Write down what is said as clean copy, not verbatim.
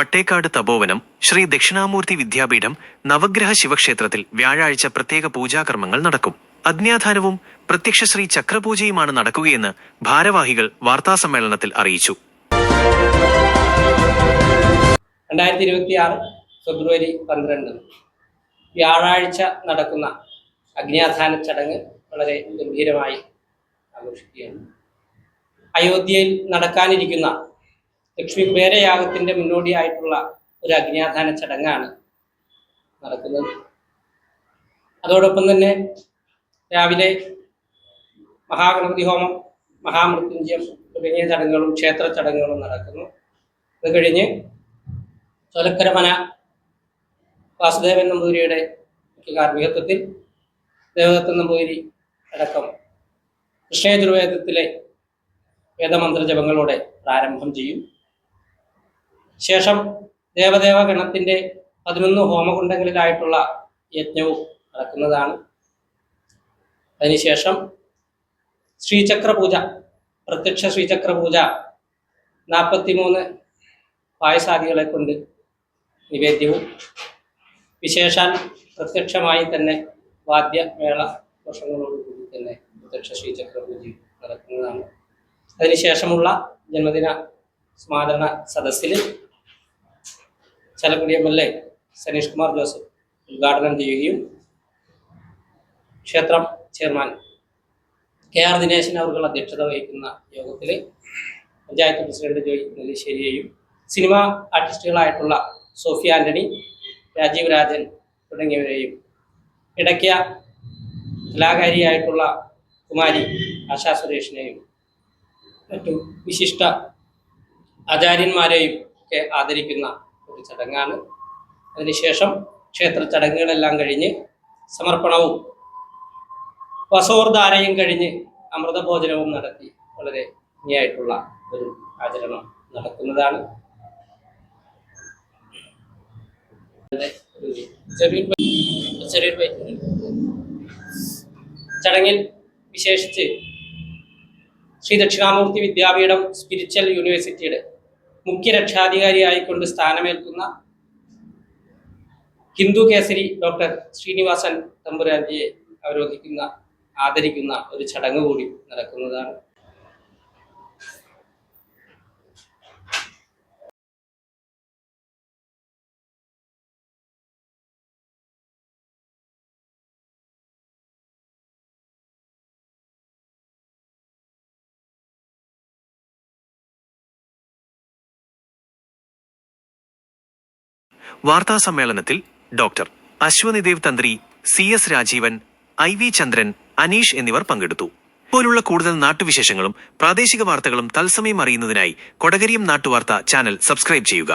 വട്ടേക്കാട് തപോവനം ശ്രീ ദക്ഷിണാമൂർത്തി വിദ്യാപീഠം നവഗ്രഹ ശിവക്ഷേത്രത്തിൽ വ്യാഴാഴ്ച പ്രത്യേക പൂജാകർമ്മങ്ങൾ നടക്കും. അഗ്ന്യാധാനവും പ്രത്യക്ഷ ശ്രീ ചക്രപൂജയുമാണ് നടക്കുകയെന്ന് ഭാരവാഹികൾ വാർത്താസമ്മേളനത്തിൽ അറിയിച്ചു. 2026 ഫെബ്രുവരി 12 വ്യാഴാഴ്ച നടക്കുന്ന അഗ്ന്യാധാന ചടങ്ങ് വളരെ ഗംഭീരമായി ആഘോഷിക്കുകയാണ്. അയോധ്യയിൽ നടക്കാനിരിക്കുന്ന ലക്ഷ്മി കുബേരയാഗത്തിൻ്റെ മുന്നോടിയായിട്ടുള്ള ഒരു അഗ്ന്യാധാന ചടങ്ങാണ് നടക്കുന്നത്. അതോടൊപ്പം തന്നെ രാവിലെ മഹാഗണപതി ഹോമം, മഹാമൃത്യുഞ്ജയം തുടങ്ങിയ ചടങ്ങുകളും ക്ഷേത്ര ചടങ്ങുകളും നടക്കുന്നു. അത് കഴിഞ്ഞ് ചോലക്കരമന വാസുദേവൻ നമ്പൂതിരിയുടെ കാർമ്മികത്വത്തിൽ ദേവദത്തൻ നമ്പൂതിരി അടക്കം കൃഷ്ണയജുർവേദത്തിലെ വേദമന്ത്ര ജപങ്ങളോടെ പ്രാരംഭം ചെയ്യും. ശേഷം ദേവദേവ ഗണത്തിൻ്റെ 11 ഹോമകുണ്ടങ്ങളിലായിട്ടുള്ള യജ്ഞവും നടക്കുന്നതാണ്. അതിനുശേഷം ശ്രീചക്രപൂജ, പ്രത്യക്ഷ ശ്രീചക്രപൂജ 43 പായസാദികളെ കൊണ്ട് നിവേദ്യവും വിശേഷാൽ പ്രത്യക്ഷമായി തന്നെ വാദ്യമേള വർഷങ്ങളോടുകൂടി തന്നെ പ്രത്യക്ഷ ശ്രീചക്രപൂജ നടക്കുന്നതാണ്. അതിനുശേഷമുള്ള ജന്മദിന സ്മാരണ സദസ്സിൽ ചാലക്കുടി MLA സനീഷ് കുമാർ ജോസഫ് ഉദ്ഘാടനം ചെയ്യുകയും ക്ഷേത്രം ചെയർമാൻ KR ദിനേശൻ അവർ അധ്യക്ഷത വഹിക്കുന്ന യോഗത്തിൽ പഞ്ചായത്ത് പ്രസിഡന്റ് ജോയി നെല്ലിശ്ശേരിയെയും സിനിമാ ആർട്ടിസ്റ്റുകളായിട്ടുള്ള സോഫി ആന്റണി, രാജീവ് രാജൻ തുടങ്ങിയവരെയും ഇടയ്ക്ക കലാകാരിയായിട്ടുള്ള കുമാരി ആശാ സുരേഷിനെയും മറ്റു വിശിഷ്ട ആചാര്യന്മാരെയും ഒക്കെ ആദരിക്കുന്ന ഒരു ചടങ്ങാണ്. അതിനുശേഷം ക്ഷേത്ര ചടങ്ങുകളെല്ലാം കഴിഞ്ഞ് സമർപ്പണവും വസോർധാരയും കഴിഞ്ഞ് അമൃതഭോജനവും നടത്തി വളരെ ഭംഗിയായിട്ടുള്ള ഒരു ആചരണം നടക്കുന്നതാണ്. ചടങ്ങിൽ വിശേഷിച്ച് ശ്രീ ദക്ഷിണാമൂർത്തി വിദ്യാപീഠം സ്പിരിച്വൽ യൂണിവേഴ്സിറ്റിയുടെ മുഖ്യ രക്ഷാധികാരിയായിക്കൊണ്ട് സ്ഥാനമേൽക്കുന്ന ഹിന്ദു കേസരി ഡോക്ടർ ശ്രീനിവാസൻ തമ്പുരാജിയെ ആദരിക്കുന്ന ഒരു ചടങ്ങ് കൂടി നടക്കുന്നതാണ്. വാർത്താസമ്മേളനത്തിൽ ഡോക്ടർ അശ്വനിദേവ് തന്ത്രി, CS രാജീവൻ, IV ചന്ദ്രൻ, അനീഷ് എന്നിവർ പങ്കെടുത്തു. പോലുള്ള കൂടുതൽ നാട്ടുവിശേഷങ്ങളും പ്രാദേശിക വാർത്തകളും തത്സമയം അറിയുന്നതിനായി കൊടകരിയം നാട്ടുവാർത്ത ചാനൽ സബ്സ്ക്രൈബ് ചെയ്യുക.